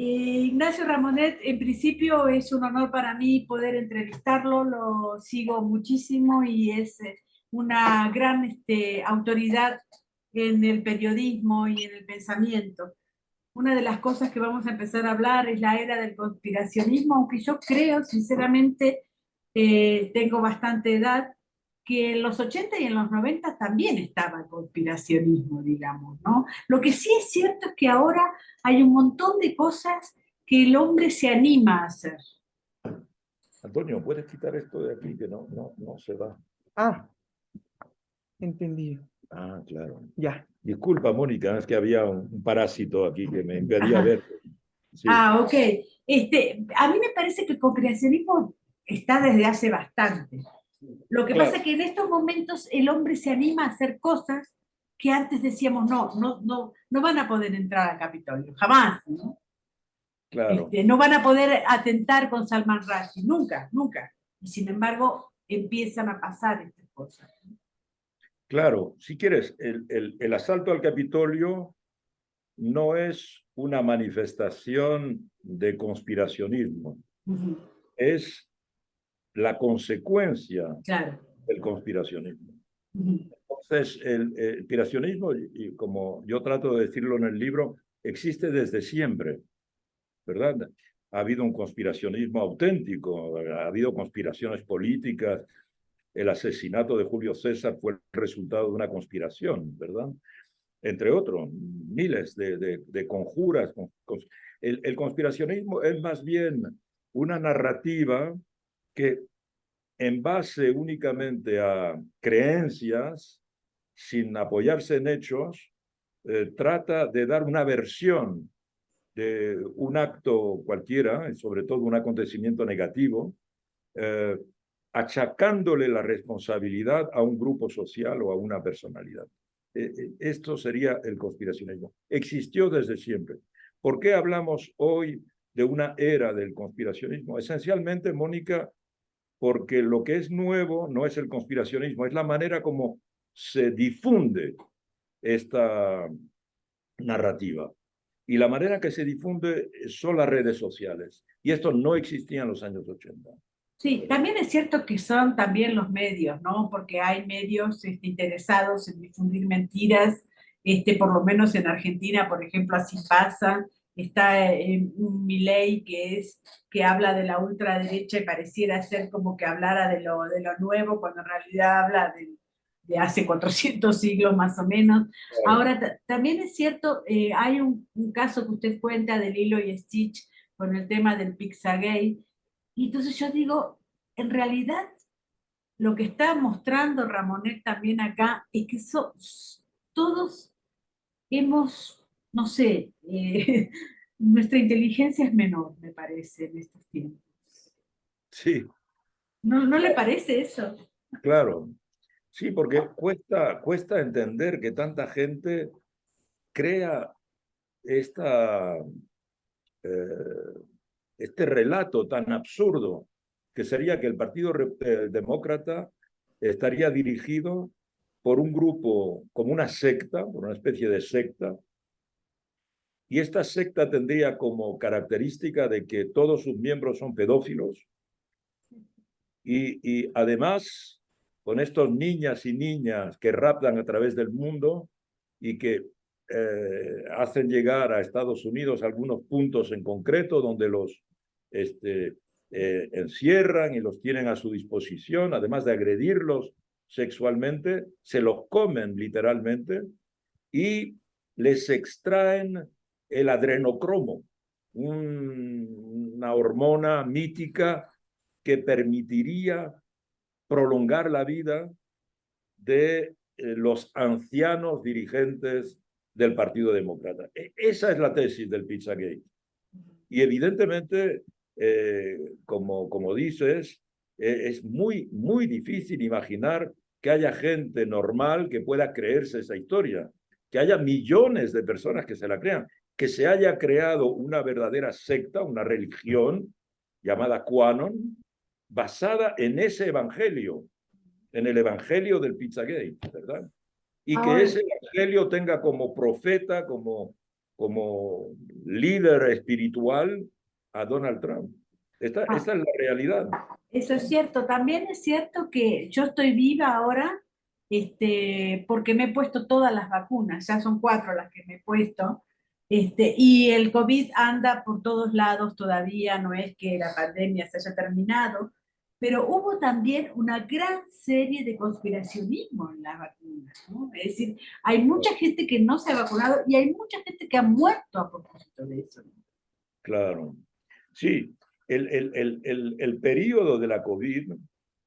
Ignacio Ramonet, en principio es un honor para mí poder entrevistarlo, lo sigo muchísimo y es una gran autoridad en el periodismo y en el pensamiento. Una de las cosas que vamos a empezar a hablar es la era del conspiracionismo, aunque yo creo, sinceramente, tengo bastante edad, que en los 80 y en los 90 también estaba el conspiracionismo, digamos, ¿no? Lo que sí es cierto es que ahora hay un montón de cosas que el hombre se anima a hacer. Antonio, ¿puedes quitar esto de aquí que no se va? Ah, entendido. Ah, claro. Ya. Disculpa, Mónica, es que había un parásito aquí que me impedía Ajá. ver. Sí, Ok. A mí me parece que el conspiracionismo está desde hace bastante. Lo que pasa claro, es que en estos momentos el hombre se anima a hacer cosas que antes decíamos, no van a poder entrar al Capitolio, jamás, ¿no? claro, No van a poder atentar con Salman Rushdie, nunca, nunca. Y sin embargo, empiezan a pasar estas cosas. claro. Si quieres, el asalto al Capitolio no es una manifestación de conspiracionismo, Ujú. es la consecuencia Claro. del conspiracionismo. Ujú. Entonces, el conspiracionismo, y como yo trato de decirlo en el libro, existe desde siempre, ¿verdad? Ha habido un conspiracionismo auténtico, ha habido conspiraciones políticas. El asesinato de Julio César fue el resultado de una conspiración, ¿verdad? Entre otros, miles de conjuras. El conspiracionismo es más bien una narrativa que, en base únicamente a creencias, sin apoyarse en hechos, trata de dar una versión de un acto cualquiera, sobre todo un acontecimiento negativo, eh, achacándole la responsabilidad a un grupo social o a una personalidad. Esto sería el conspiracionismo. Existió desde siempre. ¿Por qué hablamos hoy de una era del conspiracionismo? Esencialmente, Mónica, porque lo que es nuevo no es el conspiracionismo, es la manera como se difunde esta narrativa. Y la manera que se difunde son las redes sociales. Y esto no existía en los años 80. Sí, también es cierto que son también los medios, ¿no? Porque hay medios interesados en difundir mentiras, por lo menos en Argentina, por ejemplo, así pasa. Está un Milei que habla de la ultraderecha y pareciera ser como que hablara de lo nuevo, cuando en realidad habla de hace 400 siglos más o menos. Claro. Ahora, también es cierto, hay un caso que usted cuenta de Lilo y Stitch con el tema del Pizzagate, y entonces yo digo, en realidad lo que está mostrando Ramonet también acá es que todos hemos, no sé, nuestra inteligencia es menor, me parece, en estos tiempos. Sí, ¿No le parece eso? claro. Sí, porque cuesta entender que tanta gente crea esta, eh, este relato tan absurdo, que sería que el Partido Demócrata estaría dirigido por un grupo como una secta, por una especie de secta, y esta secta tendría como característica de que todos sus miembros son pedófilos y además con estos niñas y niñas que raptan a través del mundo y que hacen llegar a Estados Unidos algunos puntos en concreto donde los encierran y los tienen a su disposición, además de agredirlos sexualmente, se los comen literalmente y les extraen el adrenocromo, una hormona mítica que permitiría prolongar la vida de los ancianos dirigentes del Partido Demócrata. Esa es la tesis del Pizzagate. Y evidentemente, como dices, es muy difícil imaginar que haya gente normal que pueda creerse esa historia, que haya millones de personas que se la crean, que se haya creado una verdadera secta, una religión llamada QAnon, basada en ese evangelio, en el evangelio del Pizzagate, ¿verdad? Y que Ahora, ese evangelio tenga como profeta, como como líder espiritual a Donald Trump. Esta es la realidad. Eso es cierto. También es cierto que yo estoy viva ahora, porque me he puesto todas las vacunas, ya son 4 las que me he puesto, y el COVID anda por todos lados todavía, no es que la pandemia se haya terminado, pero hubo también una gran serie de conspiracionismo en las vacunas, ¿no? Es decir, hay mucha gente que no se ha vacunado y hay mucha gente que ha muerto a propósito de eso, ¿no? Claro. Sí, el periodo de la COVID, o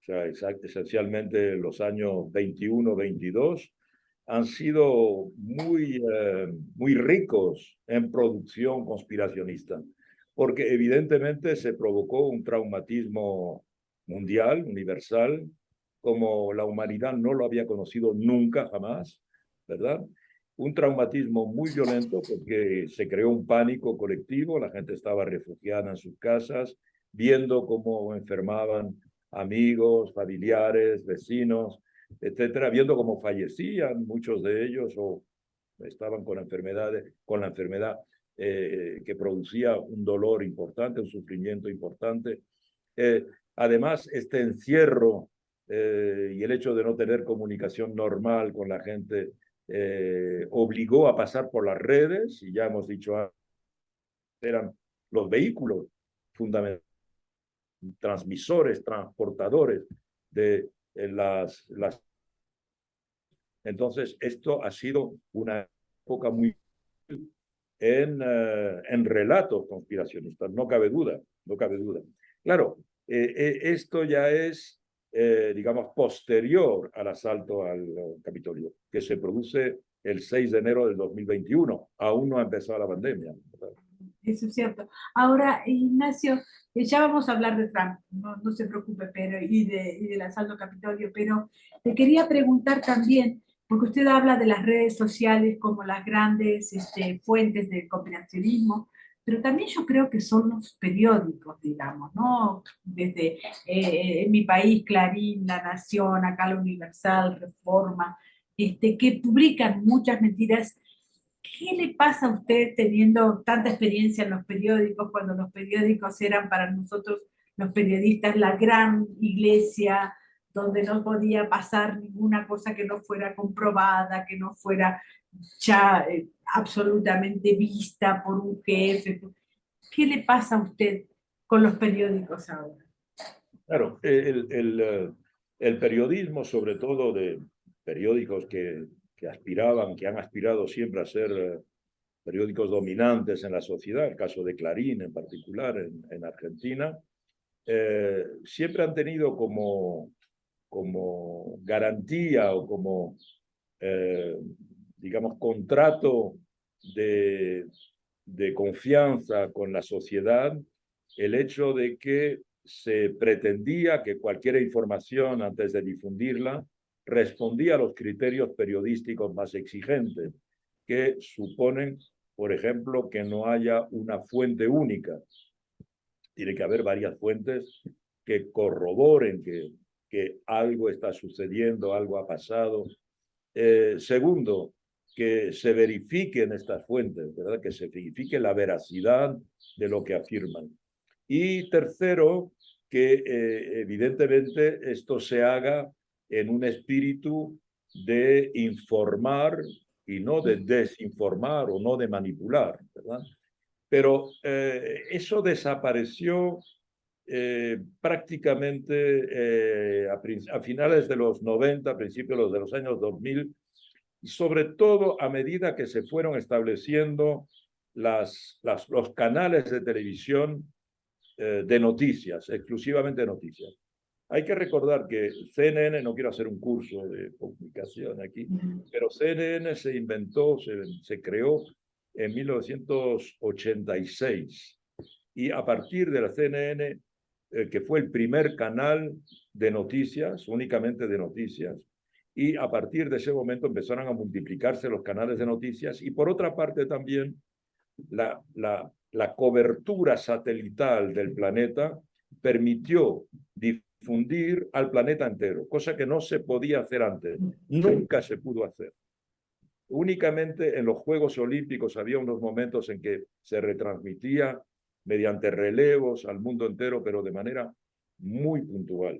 sea, esencialmente los años 21, 22, han sido muy ricos en producción conspiracionista, porque evidentemente se provocó un traumatismo mundial, universal, como la humanidad no lo había conocido nunca, jamás, ¿verdad? Un traumatismo muy violento porque se creó un pánico colectivo, la gente estaba refugiada en sus casas, viendo cómo enfermaban amigos, familiares, vecinos, etcétera, viendo cómo fallecían muchos de ellos o estaban con la enfermedad que producía un dolor importante, un sufrimiento importante. Además, este encierro y el hecho de no tener comunicación normal con la gente obligó a pasar por las redes, y ya hemos dicho antes, eran los vehículos fundamentales, transmisores, transportadores de las. Entonces, esto ha sido una época muy en relatos conspiracionistas, no cabe duda, no cabe duda. Claro, esto ya es, digamos, posterior al asalto al Capitolio, que se produce el 6 de enero del 2021. Aún no ha empezado la pandemia, ¿verdad? Eso es cierto. Ahora, Ignacio, ya vamos a hablar de Trump, no se preocupe, pero, y del asalto al Capitolio, pero te quería preguntar también, porque usted habla de las redes sociales como las grandes fuentes del conspiracionismo, pero también yo creo que son los periódicos, digamos, ¿no? Desde en mi país, Clarín, La Nación, acá La Universal, Reforma, que publican muchas mentiras. ¿Qué le pasa a usted teniendo tanta experiencia en los periódicos, cuando los periódicos eran para nosotros, los periodistas, la gran iglesia, donde no podía pasar ninguna cosa que no fuera comprobada, que no fuera ya absolutamente vista por un jefe? ¿Qué le pasa a usted con los periódicos ahora? Claro, el periodismo, sobre todo de periódicos que aspiraban, que han aspirado siempre a ser periódicos dominantes en la sociedad, el caso de Clarín en particular en Argentina, siempre han tenido como garantía o como, digamos, contrato de, de confianza con la sociedad el hecho de que se pretendía que cualquier información, antes de difundirla, respondía a los criterios periodísticos más exigentes, que suponen, por ejemplo, que no haya una fuente única. Tiene que haber varias fuentes que corroboren que algo está sucediendo, algo ha pasado. Segundo, que se verifiquen estas fuentes, ¿verdad? Que se verifique la veracidad de lo que afirman. Y tercero, que evidentemente esto se haga en un espíritu de informar y no de desinformar o no de manipular, ¿verdad? Pero eso desapareció prácticamente a finales de los 90, principios de los años 2000, y sobre todo a medida que se fueron estableciendo los canales de televisión de noticias, exclusivamente de noticias. Hay que recordar que CNN, no quiero hacer un curso de comunicación aquí, pero CNN se inventó, se creó en 1986 y a partir de la CNN, que fue el primer canal de noticias, únicamente de noticias, y a partir de ese momento empezaron a multiplicarse los canales de noticias y por otra parte también la cobertura satelital del planeta permitió difundir al planeta entero, cosa que no se podía hacer antes, nunca se pudo hacer. Únicamente en los Juegos Olímpicos había unos momentos en que se retransmitía mediante relevos al mundo entero, pero de manera muy puntual.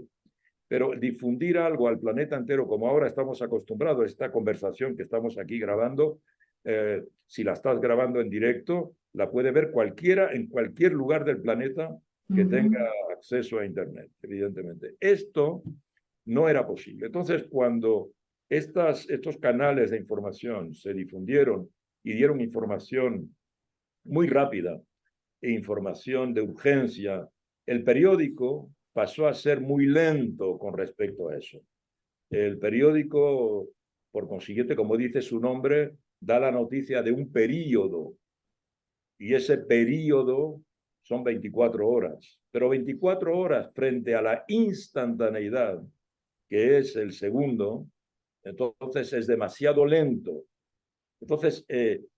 Pero difundir algo al planeta entero, como ahora estamos acostumbrados a esta conversación que estamos aquí grabando, si la estás grabando en directo, la puede ver cualquiera en cualquier lugar del planeta que tenga acceso a Internet, evidentemente. Esto no era posible. Entonces, cuando estos canales de información se difundieron y dieron información muy rápida e información de urgencia, el periódico pasó a ser muy lento con respecto a eso. El periódico, por consiguiente, como dice su nombre, da la noticia de un período, y ese período son 24 horas. Pero 24 horas frente a la instantaneidad, que es el segundo, entonces es demasiado lento. Entonces,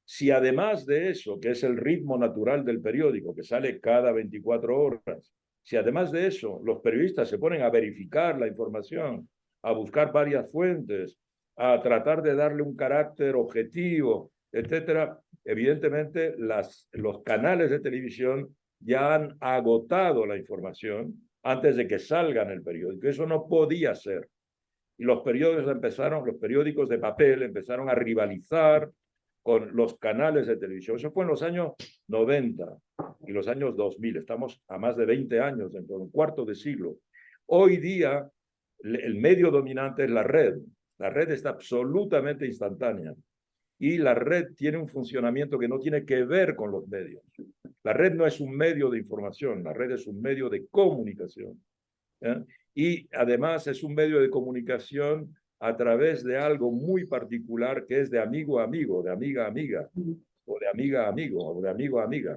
si además de eso, que es el ritmo natural del periódico, que sale cada 24 horas, si además de eso los periodistas se ponen a verificar la información, a buscar varias fuentes, a tratar de darle un carácter objetivo, etcétera, evidentemente los canales de televisión ya han agotado la información antes de que salga en el periódico. Eso no podía ser. Y los periódicos de papel empezaron a rivalizar con los canales de televisión. Eso fue en los años 90 y los años 2000. Estamos a más de 20 años, dentro de un cuarto de siglo. Hoy día, el medio dominante es la red. La red está absolutamente instantánea y la red tiene un funcionamiento que no tiene que ver con los medios. La red no es un medio de información, la red es un medio de comunicación. ¿Eh? Y además es un medio de comunicación a través de algo muy particular que es de amigo a amigo, de amiga a amiga, o de amiga a amigo, o de amigo a amiga.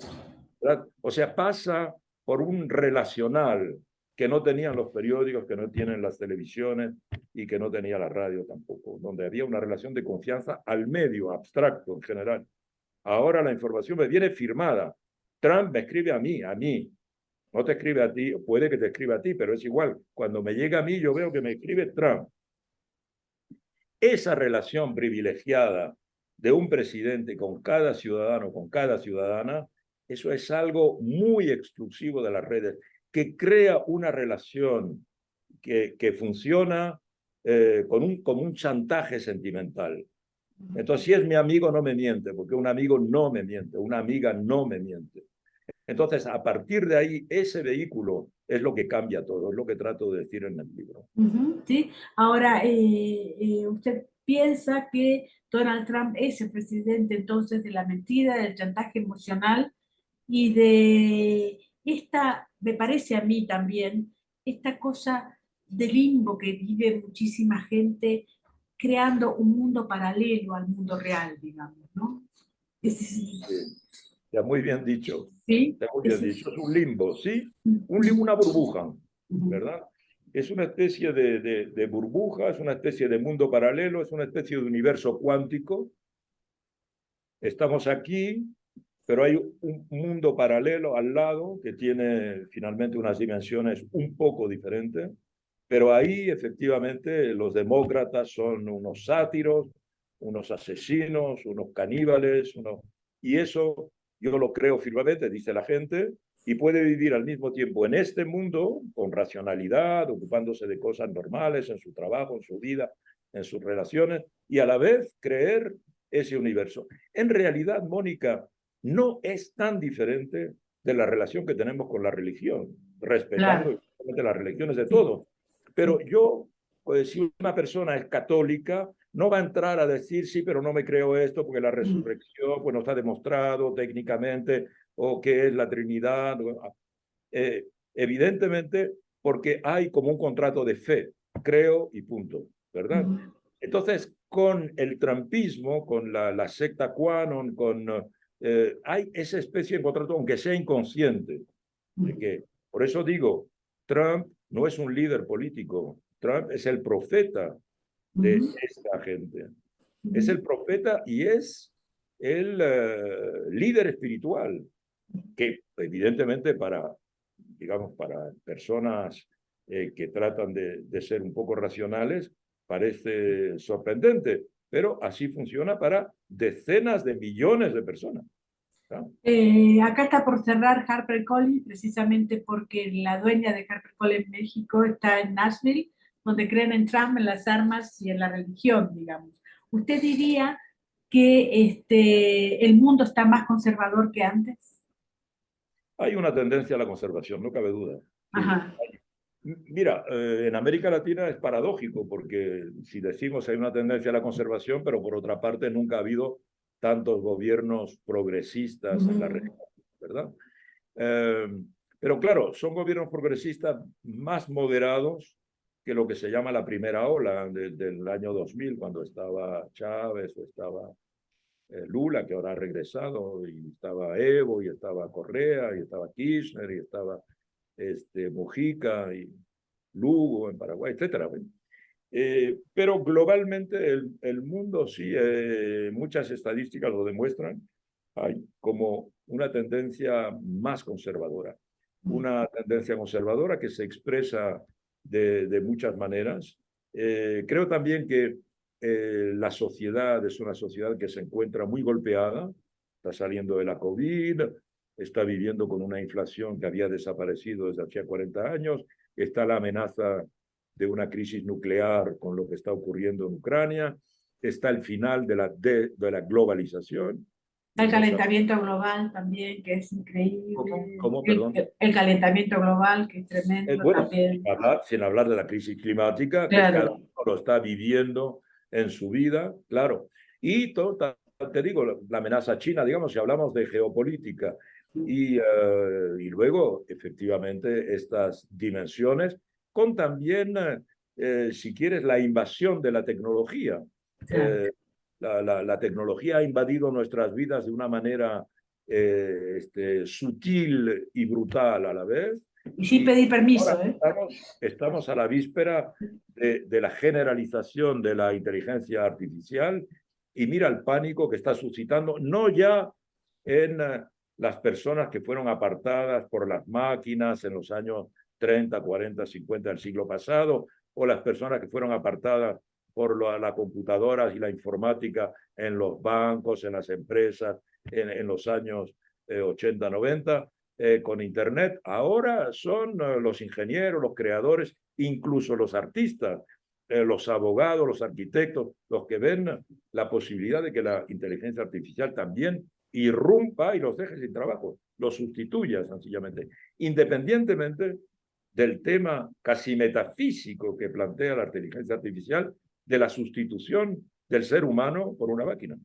¿Verdad? O sea, pasa por un relacional que no tenían los periódicos, que no tienen las televisiones y que no tenía la radio tampoco, donde había una relación de confianza al medio, abstracto en general. Ahora la información me viene firmada. Trump me escribe a mí. No te escribe a ti, puede que te escriba a ti, pero es igual. Cuando me llega a mí, yo veo que me escribe Trump. Esa relación privilegiada de un presidente con cada ciudadano, con cada ciudadana, eso es algo muy exclusivo de las redes, que crea una relación que funciona como un chantaje sentimental. Entonces, si es mi amigo, no me miente, porque un amigo no me miente, una amiga no me miente. Entonces, a partir de ahí, ese vehículo es lo que cambia todo, es lo que trato de decir en el libro. Sí, ahora, ¿usted piensa que Donald Trump es el presidente entonces de la mentira, del chantaje emocional y de esta, me parece a mí también, esta cosa de limbo que vive muchísima gente creando un mundo paralelo al mundo real, digamos, ¿no? Sí, ya muy bien dicho, Sí, ya muy bien dicho. Es un limbo, ¿sí? Una burbuja, ¿verdad? Es una especie de burbuja, es una especie de mundo paralelo, es una especie de universo cuántico. Estamos aquí, pero hay un mundo paralelo al lado que tiene finalmente unas dimensiones un poco diferentes, pero ahí efectivamente los demócratas son unos sátiros, unos asesinos, unos caníbales, y eso yo lo creo firmemente, dice la gente, y puede vivir al mismo tiempo en este mundo con racionalidad, ocupándose de cosas normales en su trabajo, en su vida, en sus relaciones, y a la vez creer ese universo. En realidad, Mónica, no es tan diferente de la relación que tenemos con la religión, respetando claro. las religiones de Sí, todos. Pero yo, pues, si una persona es católica, no va a entrar a decir, sí, pero no me creo esto porque la resurrección pues, no está demostrado técnicamente, o qué es la Trinidad. Evidentemente, porque hay como un contrato de fe, creo y punto, ¿verdad? Entonces, con el trumpismo, con la secta QAnon, hay esa especie de contrato, aunque sea inconsciente, de que, por eso digo, Trump no es un líder político, Trump es el profeta de esta gente. Es el profeta y es el líder espiritual, que evidentemente digamos, para personas que tratan de ser un poco racionales, parece sorprendente. pero así funciona para decenas de millones de personas. ¿No? Acá está por cerrar HarperCollins, precisamente porque la dueña de HarperCollins en México está en Nashville, donde creen en Trump, en las armas y en la religión, digamos. ¿Usted diría que el mundo está más conservador que antes? Hay una tendencia a la conservación, no cabe duda. Sí. Ajá. Mira, en América Latina es paradójico porque si decimos hay una tendencia a la conservación, pero por otra parte nunca ha habido tantos gobiernos progresistas en la región, ¿verdad? Eh, pero claro, son gobiernos progresistas más moderados que lo que se llama la primera ola del año 2000, cuando estaba Chávez o estaba Lula, que ahora ha regresado, y estaba Evo, y estaba Correa, y estaba Kirchner, y estaba Mujica, y Lugo en Paraguay, etcétera. Pero globalmente el mundo sí, muchas estadísticas lo demuestran, hay como una tendencia más conservadora, una tendencia conservadora que se expresa de muchas maneras. Creo también que la sociedad es una sociedad que se encuentra muy golpeada, está saliendo de la COVID, está viviendo con una inflación que había desaparecido desde hacía 40 años, está la amenaza de una crisis nuclear con lo que está ocurriendo en Ucrania, está el final de la globalización. El calentamiento global también, que es ¿Cómo? increíble. ¿Cómo? Perdón. El calentamiento global, que es tremendo Bueno, también. sin hablar de la crisis climática, que cada Claro. uno lo está viviendo en su vida, claro. Y todo, te digo, la amenaza china, digamos, si hablamos de geopolítica, y luego, efectivamente, estas dimensiones, con también, si quieres, la invasión de la tecnología. Claro. La tecnología ha invadido nuestras vidas de una manera sutil y brutal a la vez. Y sin Y pedir permiso, ahora ¿eh? estamos a la víspera de la generalización de la inteligencia artificial y mira el pánico que está suscitando, no ya en las personas que fueron apartadas por las máquinas en los años 30, 40, 50 del siglo pasado, o las personas que fueron apartadas por las computadoras y la informática en los bancos, en las empresas, en los años 80, 90, con Internet. Ahora son los ingenieros, los creadores, incluso los artistas, los abogados, los arquitectos, los que ven la posibilidad de que la inteligencia artificial también irrumpa y los deje sin trabajo, los sustituya sencillamente, independientemente del tema casi metafísico que plantea la inteligencia artificial de la sustitución del ser humano por una máquina.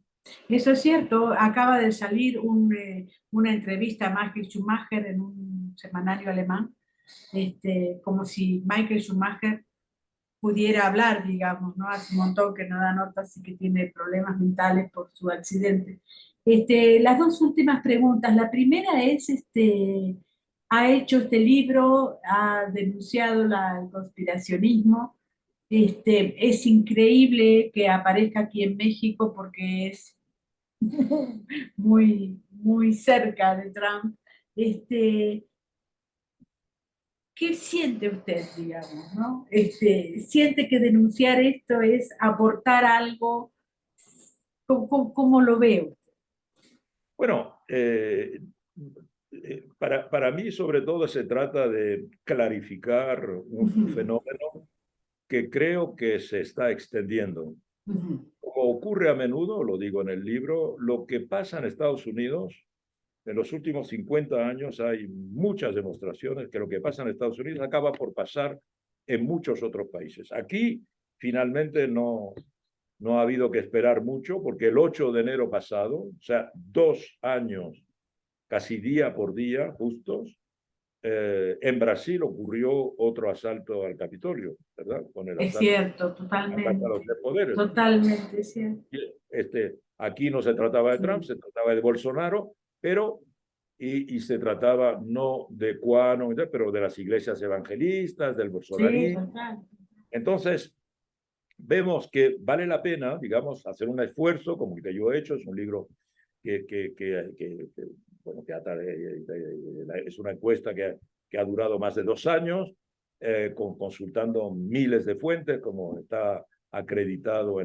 Eso es cierto. Acaba de salir una entrevista a Michael Schumacher en un semanario alemán, como si Michael Schumacher pudiera hablar, digamos, ¿no? Hace un montón que no da notas y que tiene problemas mentales por su accidente. Las dos últimas preguntas. La primera es, ha hecho este libro, ha denunciado el conspiracionismo. Es increíble que aparezca aquí en México porque es muy, muy cerca de Trump. ¿Qué siente usted, digamos, no? ¿Siente que denunciar esto es aportar algo? ¿Cómo lo veo? Bueno, para mí sobre todo se trata de clarificar un fenómeno que creo que se está extendiendo. Como ocurre a menudo, lo digo en el libro, lo que pasa en Estados Unidos, en los últimos 50 años hay muchas demostraciones que lo que pasa en Estados Unidos acaba por pasar en muchos otros países. Aquí finalmente no ha habido que esperar mucho porque el 8 de enero pasado, o sea, 2 años, casi día por día, justos, en Brasil ocurrió otro asalto al Capitolio, ¿verdad? Con el Es asalto cierto, a la Casa de los totalmente, Tres Poderes. totalmente cierto. Aquí no se trataba de Trump, Sí, se trataba de Bolsonaro, pero y se trataba no de Cuano, pero de las iglesias evangelistas, del sí, bolsonarismo. total. Entonces, vemos que vale la pena, digamos, hacer un esfuerzo como el que yo he hecho. Es un libro bueno, es una encuesta que ha durado más de 2 años, consultando miles de fuentes, como está acreditado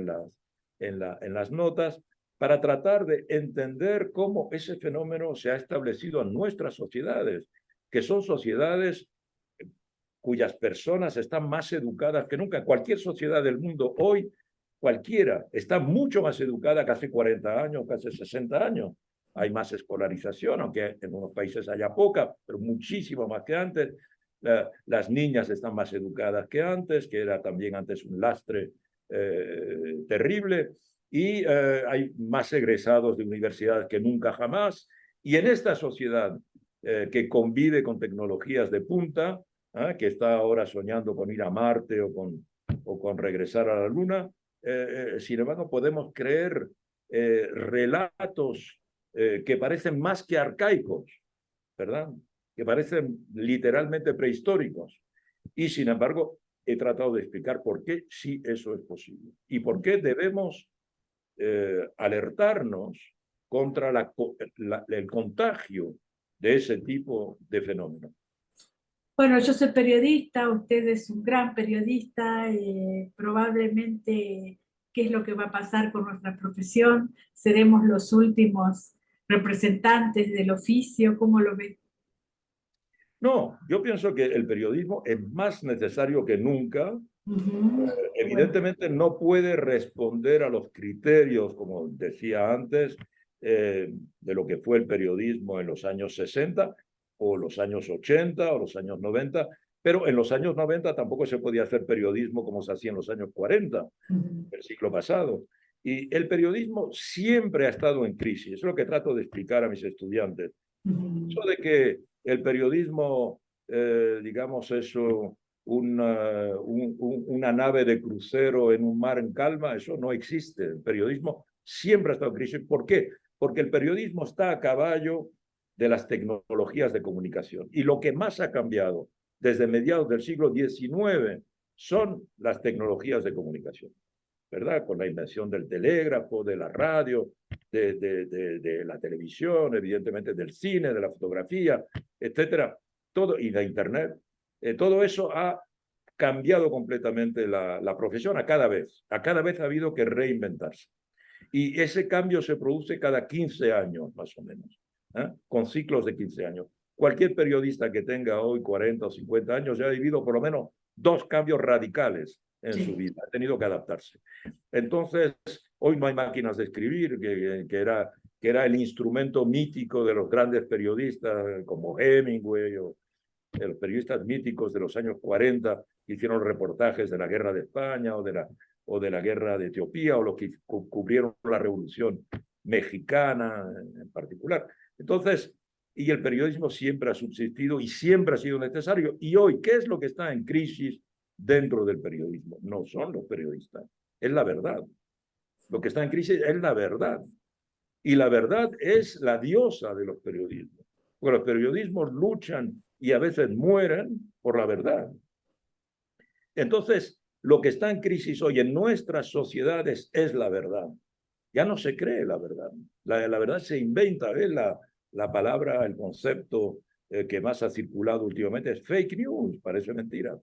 en las notas, para tratar de entender cómo ese fenómeno se ha establecido en nuestras sociedades, que son sociedades cuyas personas están más educadas que nunca. Cualquier sociedad del mundo hoy, cualquiera, está mucho más educada que hace 40 años, que hace 60 años. Hay más escolarización, aunque en unos países haya poca, pero muchísimo más que antes. Las niñas están más educadas que antes, que era también antes un lastre terrible, y hay más egresados de universidades que nunca jamás. Y en esta sociedad que convive con tecnologías de punta, que está ahora soñando con ir a Marte o con regresar a la Luna, sin embargo podemos creer relatos que parecen más que arcaicos, ¿verdad? Que parecen literalmente prehistóricos. Y sin embargo he tratado de explicar por qué sí eso es posible y por qué debemos alertarnos contra el contagio de ese tipo de fenómenos. Bueno, yo soy periodista, usted es un gran periodista, probablemente qué es lo que va a pasar con nuestra profesión, seremos los últimos representantes del oficio, ¿cómo lo ve? No, yo pienso que el periodismo es más necesario que nunca. Evidentemente no puede responder a los criterios, como decía antes, de lo que fue el periodismo en los años 60 o los años 80 o los años 90, pero en los años 90 tampoco se podía hacer periodismo como se hacía en los años 40 del siglo pasado. Y el periodismo siempre ha estado en crisis. Eso es lo que trato de explicar a mis estudiantes. Eso de que el periodismo, digamos, eso, una nave de crucero en un mar en calma, eso no existe. El periodismo siempre ha estado en crisis. ¿Por qué? Porque el periodismo está a caballo de las tecnologías de comunicación. Y lo que más ha cambiado desde mediados del siglo XIX son las tecnologías de comunicación, ¿verdad? Con la invención del telégrafo, de la radio, de la televisión, evidentemente del cine, de la fotografía, etcétera, todo, y de Internet. Todo eso ha cambiado completamente la profesión a cada vez ha habido que reinventarse. Y ese cambio se produce cada 15 años, más o menos, con ciclos de 15 años. Cualquier periodista que tenga hoy 40 o 50 años ya ha vivido por lo menos 2 cambios radicales en su vida, ha tenido que adaptarse. Entonces, hoy no hay máquinas de escribir, que era el instrumento mítico de los grandes periodistas como Hemingway o de los periodistas míticos de los años 40 que hicieron reportajes de la guerra de España o de la guerra de Etiopía o los que cubrieron la revolución mexicana en particular. Entonces, y el periodismo siempre ha subsistido y siempre ha sido necesario. Y hoy, ¿qué es lo que está en crisis dentro del periodismo? No son los periodistas, es la verdad. Lo que está en crisis es la verdad. Y la verdad es la diosa de los periodismos. Porque los periodismos luchan y a veces mueren por la verdad. Entonces, lo que está en crisis hoy en nuestras sociedades es la verdad. Ya no se cree la verdad. La verdad se inventa. La palabra, el concepto que más ha circulado últimamente es fake news, parece mentira.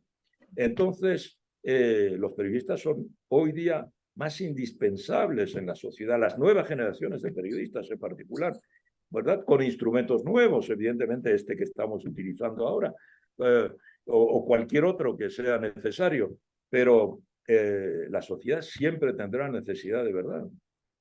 Entonces, los periodistas son hoy día más indispensables en la sociedad, las nuevas generaciones de periodistas en particular, ¿verdad? Con instrumentos nuevos, evidentemente este que estamos utilizando ahora, o cualquier otro que sea necesario, pero la sociedad siempre tendrá necesidad de verdad,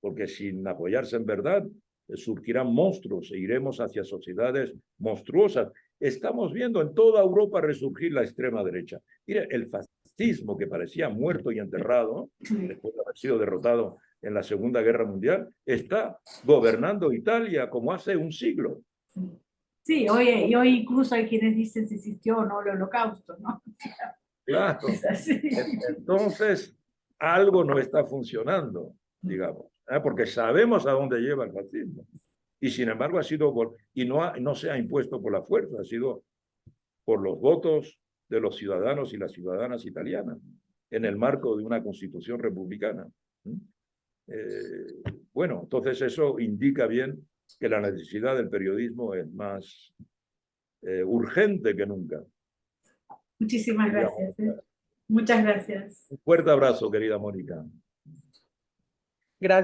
porque sin apoyarse en verdad surgirán monstruos e iremos hacia sociedades monstruosas. Estamos viendo en toda Europa resurgir la extrema derecha. Mire, el fascismo que parecía muerto y enterrado, después de haber sido derrotado en la Segunda Guerra Mundial, está gobernando Italia como hace un siglo. Sí, hoy incluso hay quienes dicen si existió o no el Holocausto, ¿no? Claro. Entonces, algo no está funcionando, digamos, porque sabemos a dónde lleva el fascismo. Y sin embargo ha sido, no se ha impuesto por la fuerza, ha sido por los votos de los ciudadanos y las ciudadanas italianas, en el marco de una constitución republicana. Bueno, entonces eso indica bien que la necesidad del periodismo es más urgente que nunca. Muchísimas gracias. Muchas gracias. Un fuerte abrazo, querida Mónica. Gracias.